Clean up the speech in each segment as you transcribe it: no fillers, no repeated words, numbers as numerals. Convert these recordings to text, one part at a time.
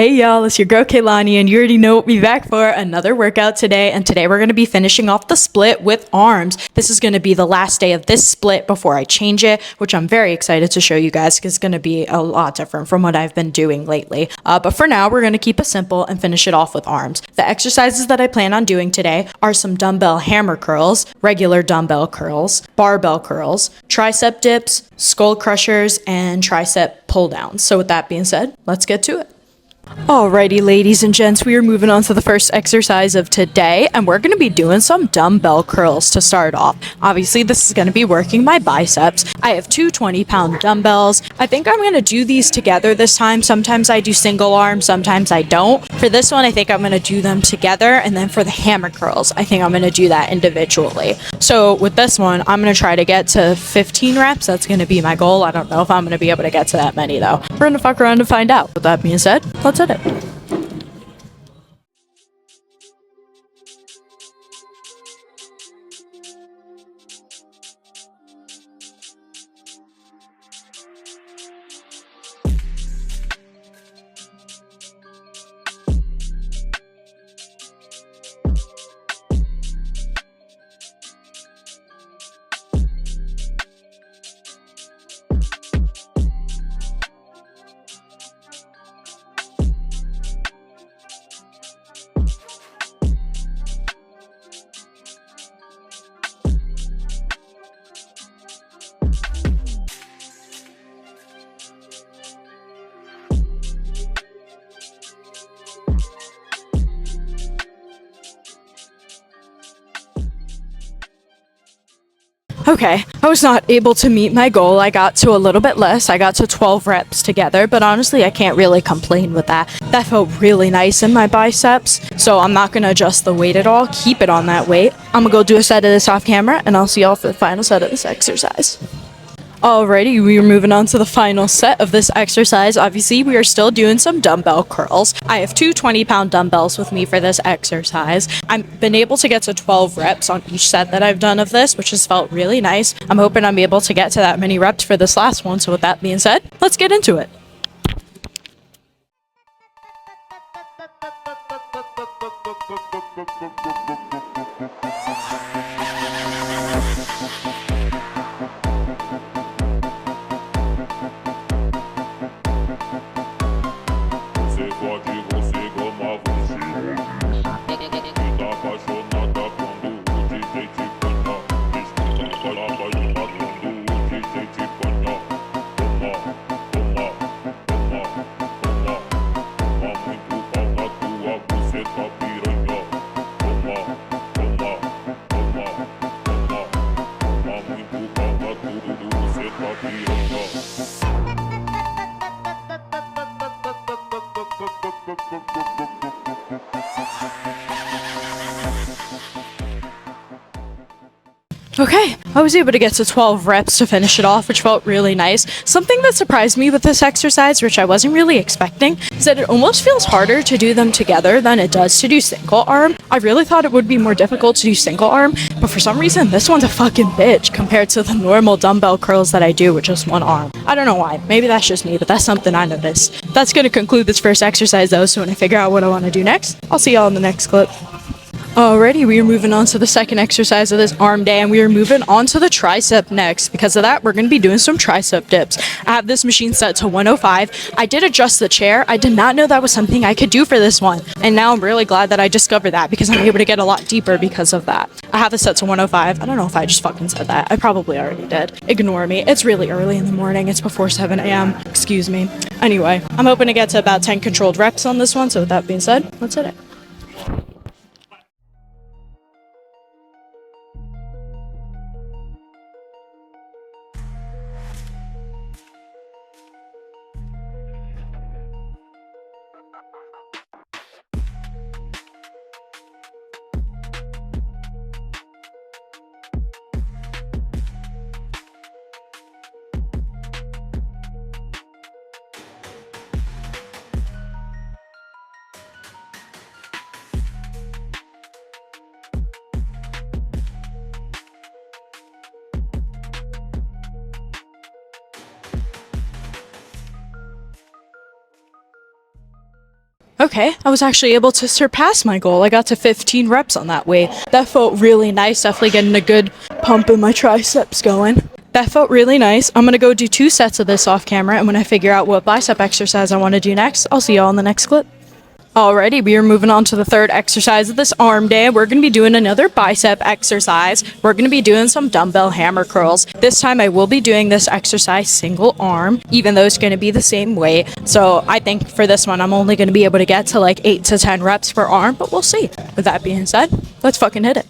Hey y'all, it's your girl Kaylani, and you already know what we're back for another workout today. And today we're going to be finishing off the split with arms. This is going to be the last day of this split before I change it, which I'm very excited to show you guys because it's going to be a lot different from what I've been doing lately. But for now, we're going to keep it simple and finish it off with arms. The exercises that I plan on doing today are some dumbbell hammer curls, regular dumbbell curls, barbell curls, tricep dips, skull crushers, and tricep pulldowns. So with that being said, let's get to it. Alrighty, ladies and gents, we are moving on to the first exercise of today, and we're going to be doing some dumbbell curls to start off. Obviously, this is going to be working my biceps. I have two 20-pound dumbbells. I think I'm going to do these together this time. Sometimes I do single arm, sometimes I don't. For this one, I think I'm going to do them together, and then for the hammer curls, I think I'm going to do that individually. So with this one, I'm going to try to get to 15 reps. That's going to be my goal. I don't know if I'm going to be able to get to that many, though. We're going to fuck around and find out. With that being said, let's hit it. Okay, I was not able to meet my goal. I got to a little bit less. I got to 12 reps together, but honestly, I can't really complain with that. That felt really nice in my biceps, so I'm not going to adjust the weight at all. Keep it on that weight. I'm going to go do a set of this off camera, and I'll see y'all for the final set of this exercise. Alrighty, we are moving on to the final set of this exercise. Obviously, we are still doing some dumbbell curls. I have two 20-pound dumbbells with me for this exercise. I've been able to get to 12 reps on each set that I've done of this, which has felt really nice. I'm hoping I'm able to get to that many reps for this last one. So with that being said, let's get into it. Okay, I was able to get to 12 reps to finish it off, which felt really nice. Something that surprised me with this exercise, which I wasn't really expecting, is that it almost feels harder to do them together than it does to do single arm. I really thought it would be more difficult to do single arm, but for some reason, this one's a fucking bitch compared to the normal dumbbell curls that I do with just one arm. I don't know why. Maybe that's just me, but that's something I noticed. That's going to conclude this first exercise, though, so when I figure out what I want to do next, I'll see y'all in the next clip. Alrighty, we are moving on to the second exercise of this arm day, and we are moving on to the tricep next. Because of that, we're going to be doing some tricep dips. I have this machine set to 105. I did adjust the chair. I did not know that was something I could do for this one. And now I'm really glad that I discovered that because I'm able to get a lot deeper because of that. I have this set to 105. I don't know if I just fucking said that. I probably already did. Ignore me. It's really early in the morning. It's before 7 a.m. Excuse me. Anyway, I'm hoping to get to about 10 controlled reps on this one. So with that being said, let's hit it. Okay, I was actually able to surpass my goal. I got to 15 reps on that weight. That felt really nice, definitely getting a good pump in my triceps going. That felt really nice. I'm gonna go do 2 sets of this off camera, and when I figure out what bicep exercise I wanna do next, I'll see y'all in the next clip. Alrighty, we are moving on to the third exercise of this arm day. We're going to be doing another bicep exercise. We're going to be doing some dumbbell hammer curls. This time I will be doing this exercise single arm, even though it's going to be the same weight. So I think for this one, I'm only going to be able to get to like 8 to 10 reps per arm, but we'll see. With that being said, let's fucking hit it.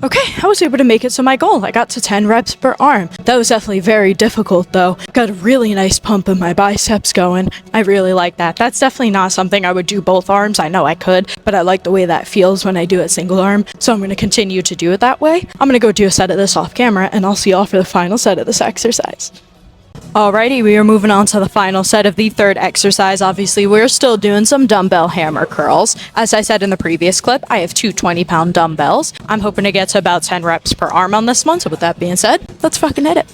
Okay, I was able to make it to my goal. I got to 10 reps per arm. That was definitely very difficult though. Got a really nice pump in my biceps going. I really like that. That's definitely not something I would do both arms. I know I could, but I like the way that feels when I do it single arm. So I'm going to continue to do it that way. I'm going to go do a set of this off camera and I'll see y'all for the final set of this exercise. Alrighty, we are moving on to the final set of the third exercise. Obviously, we're still doing some dumbbell hammer curls. As I said in the previous clip, I have 2 20-pound dumbbells. I'm hoping to get to about 10 reps per arm on this one. So with that being said, let's fucking hit it.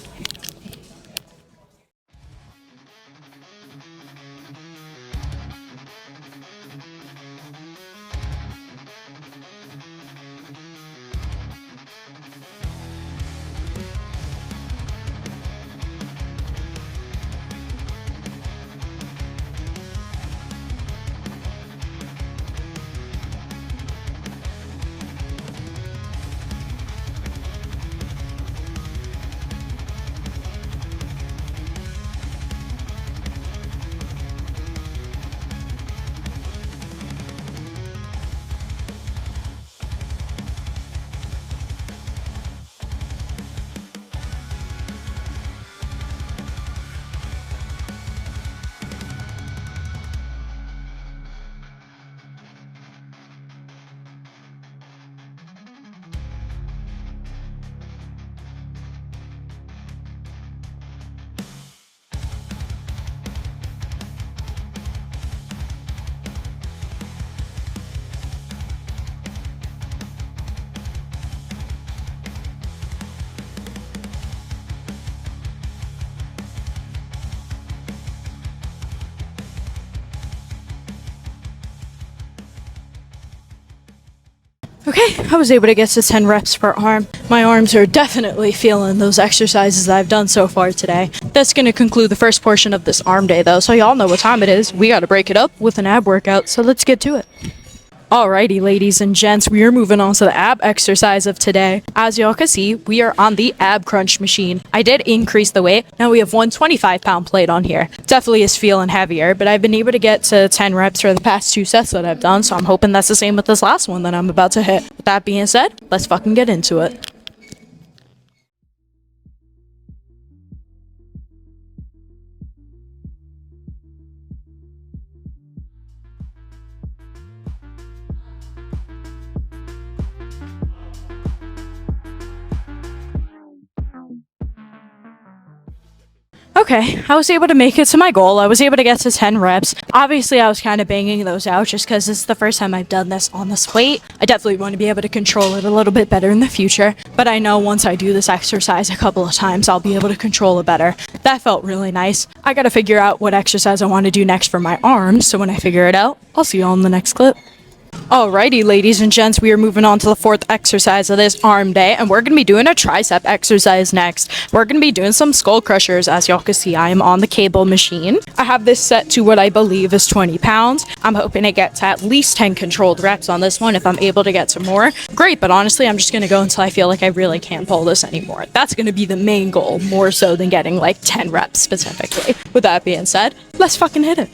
Okay, I was able to get to 10 reps per arm. My arms are definitely feeling those exercises that I've done so far today. That's going to conclude the first portion of this arm day though, so y'all know what time it is. We got to break it up with an ab workout, so let's get to it. Alrighty, ladies and gents, we are moving on to the ab exercise of today. As y'all can see, we are on the ab crunch machine. I did increase the weight. Now we have 1 25-pound plate on here. Definitely is feeling heavier, but I've been able to get to 10 reps for the past 2 sets that I've done, so I'm hoping that's the same with this last one that I'm about to hit. With that being said, let's fucking get into it. Okay, I was able to make it to my goal. I was able to get to 10 reps. Obviously, I was kind of banging those out just because it's the first time I've done this on this weight. I definitely want to be able to control it a little bit better in the future, but I know once I do this exercise a couple of times, I'll be able to control it better. That felt really nice. I got to figure out what exercise I want to do next for my arms, so when I figure it out, I'll see you all in the next clip. Alrighty, ladies and gents, we are moving on to the fourth exercise of this arm day, and we're going to be doing a tricep exercise next. We're going to be doing some skull crushers. As y'all can see, I am on the cable machine. I have this set to what I believe is 20 pounds. I'm hoping to get to at least 10 controlled reps on this one. If I'm able to get some more, great, but honestly, I'm just going to go until I feel like I really can't pull this anymore. That's going to be the main goal, more so than getting like 10 reps specifically. With that being said, let's fucking hit it.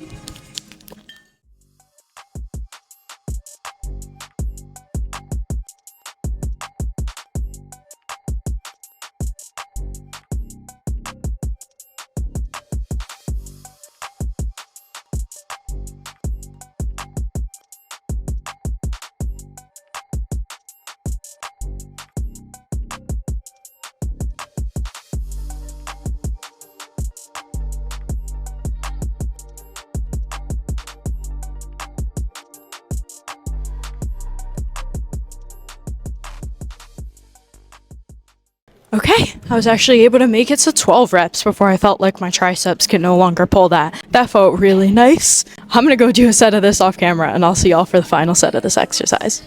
Okay, I was actually able to make it to 12 reps before I felt like my triceps could no longer pull that. That felt really nice. I'm gonna go do a set of this off camera and I'll see y'all for the final set of this exercise.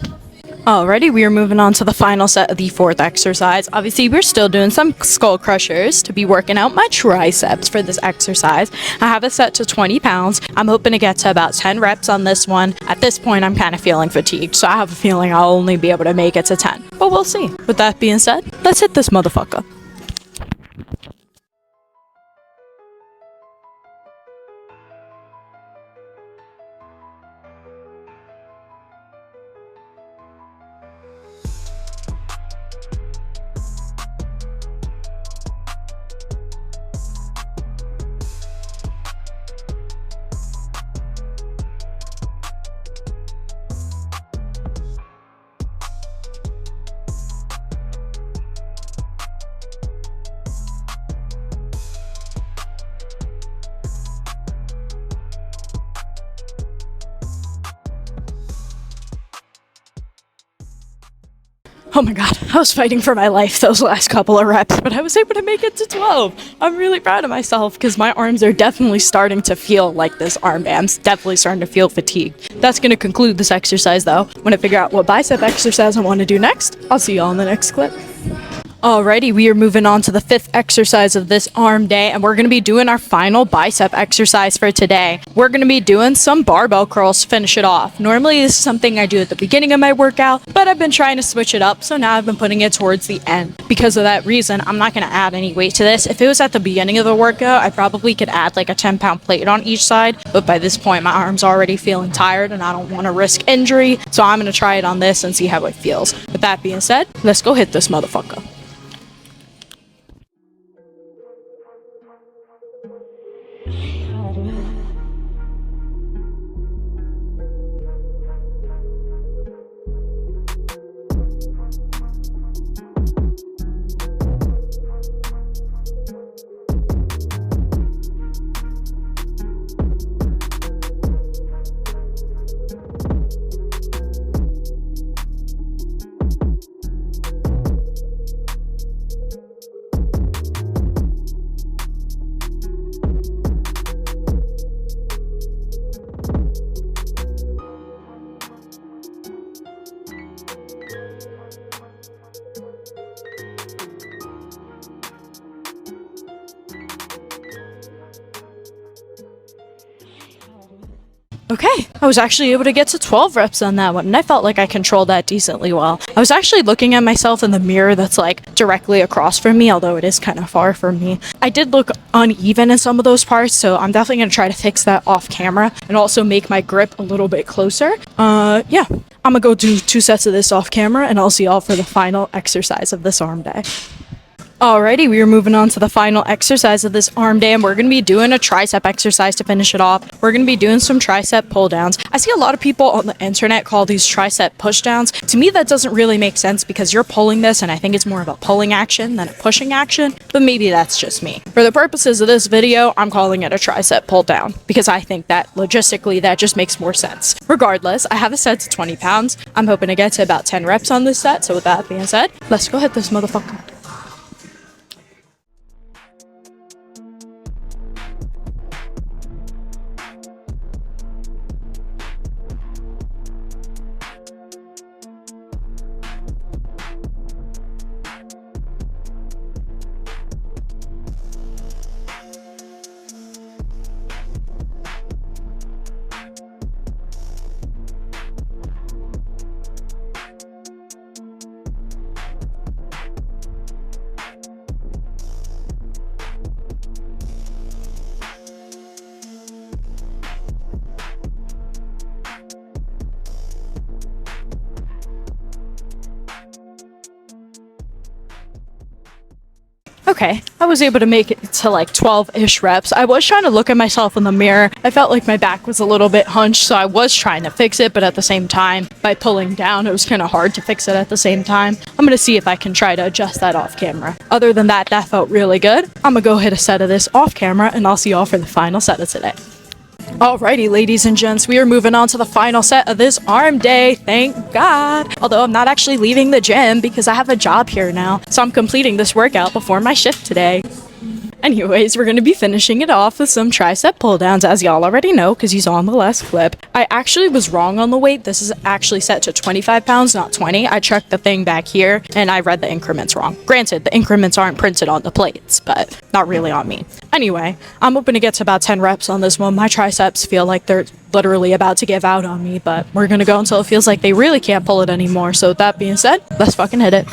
Alrighty, we are moving on to the final set of the fourth exercise. Obviously, we're still doing some skull crushers to be working out my triceps for this exercise. I have it set to 20 pounds. I'm hoping to get to about 10 reps on this one. At this point, I'm kind of feeling fatigued, so I have a feeling I'll only be able to make it to 10. But we'll see. With that being said, let's hit this motherfucker. Oh my god, I was fighting for my life those last couple of reps, but I was able to make it to 12. I'm really proud of myself because my arms are definitely starting to feel like this armband's definitely starting to feel fatigued. That's going to conclude this exercise though. When I figure out what bicep exercise I want to do next, I'll see y'all in the next clip. Alrighty, we are moving on to the fifth exercise of this arm day, and we're going to be doing our final bicep exercise for today. We're going to be doing some barbell curls to finish it off. Normally, this is something I do at the beginning of my workout, but I've been trying to switch it up, so now I've been putting it towards the end. Because of that reason, I'm not going to add any weight to this. If it was at the beginning of the workout, I probably could add like a 10-pound plate on each side, but by this point, my arm's already feeling tired, and I don't want to risk injury, so I'm going to try it on this and see how it feels. With that being said, let's go hit this motherfucker. Okay, I was actually able to get to 12 reps on that one, and I felt like I controlled that decently well. I was actually looking at myself in the mirror that's like directly across from me, although it is kind of far from me. I did look uneven in some of those parts, so I'm definitely going to try to fix that off camera and also make my grip a little bit closer. Yeah, I'm gonna go do 2 sets of this off camera, and I'll see y'all for the final exercise of this arm day. Alrighty, we are moving on to the final exercise of this arm day, and we're going to be doing a tricep exercise to finish it off. We're going to be doing some tricep pull downs. I see a lot of people on the internet call these tricep push downs. To me, that doesn't really make sense because you're pulling this, and I think it's more of a pulling action than a pushing action, but maybe that's just me. For the purposes of this video, I'm calling it a tricep pull down because I think that logistically that just makes more sense. Regardless, I have a set to 20 pounds. I'm hoping to get to about 10 reps on this set, so with that being said, let's go hit this motherfucker. Okay, I was able to make it to like 12-ish reps. I was trying to look at myself in the mirror. I felt like my back was a little bit hunched, so I was trying to fix it, but at the same time, by pulling down, it was kind of hard to fix it at the same time. I'm gonna see if I can try to adjust that off camera. Other than that, that felt really good. I'm gonna go hit a set of this off camera, and I'll see y'all for the final set of today. Alrighty, ladies and gents, we are moving on to the final set of this arm day, thank God. Although I'm not actually leaving the gym because I have a job here now, so I'm completing this workout before my shift today. Anyways, we're going to be finishing it off with some tricep pull downs, as y'all already know because you saw on the last clip. I actually was wrong on the weight. This is actually set to 25 pounds, not 20. I checked the thing back here and I read the increments wrong. Granted, the increments aren't printed on the plates, but not really on me. Anyway, I'm hoping to get to about 10 reps on this one. My triceps feel like they're literally about to give out on me, but we're going to go until it feels like they really can't pull it anymore. So with that being said, let's fucking hit it.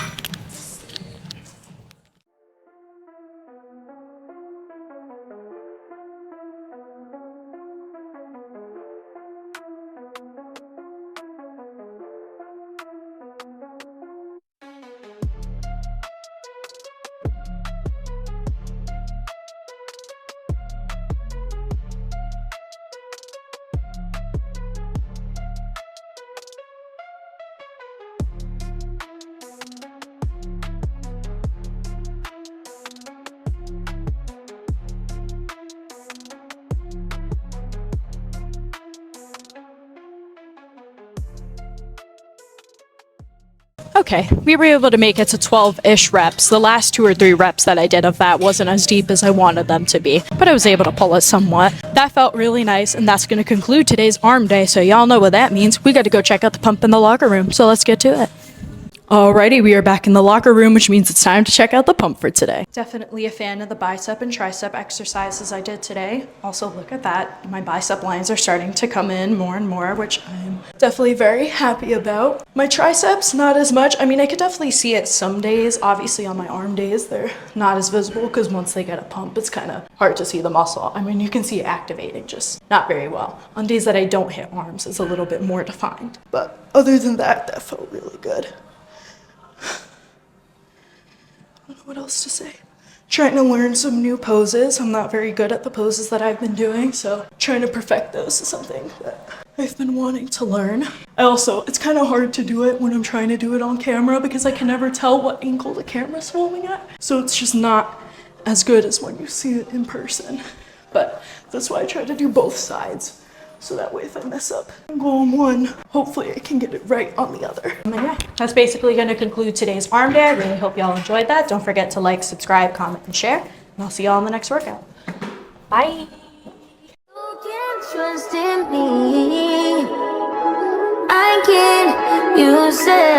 Okay, we were able to make it to 12-ish reps. The last 2 or 3 reps that I did of that wasn't as deep as I wanted them to be, but I was able to pull it somewhat. That felt really nice, and that's going to conclude today's arm day, so y'all know what that means. We got to go check out the pump in the locker room, so let's get to it. Alrighty, we are back in the locker room, which means it's time to check out the pump for today. Definitely a fan of the bicep and tricep exercises I did today. Also, look at that. My bicep lines are starting to come in more and more, which I'm definitely very happy about. My triceps, not as much. I mean, I could definitely see it some days. Obviously, on my arm days, they're not as visible because once they get a pump, it's kind of hard to see the muscle. I mean, you can see it activating, just not very well. On days that I don't hit arms, it's a little bit more defined. But other than that, that felt really good. I don't know what else to say. Trying to learn some new poses. I'm not very good at the poses that I've been doing, so trying to perfect those is something that I've been wanting to learn. It's kind of hard to do it when I'm trying to do it on camera because I can never tell what angle the camera's filming at. So it's just not as good as when you see it in person. But that's why I try to do both sides. So that way if I mess up and go on one, hopefully I can get it right on the other. And yeah, that's basically going to conclude today's arm day. I really hope y'all enjoyed that. Don't forget to like, subscribe, comment, and share. And I'll see y'all in the next workout. Bye. You can trust in me. I can, you say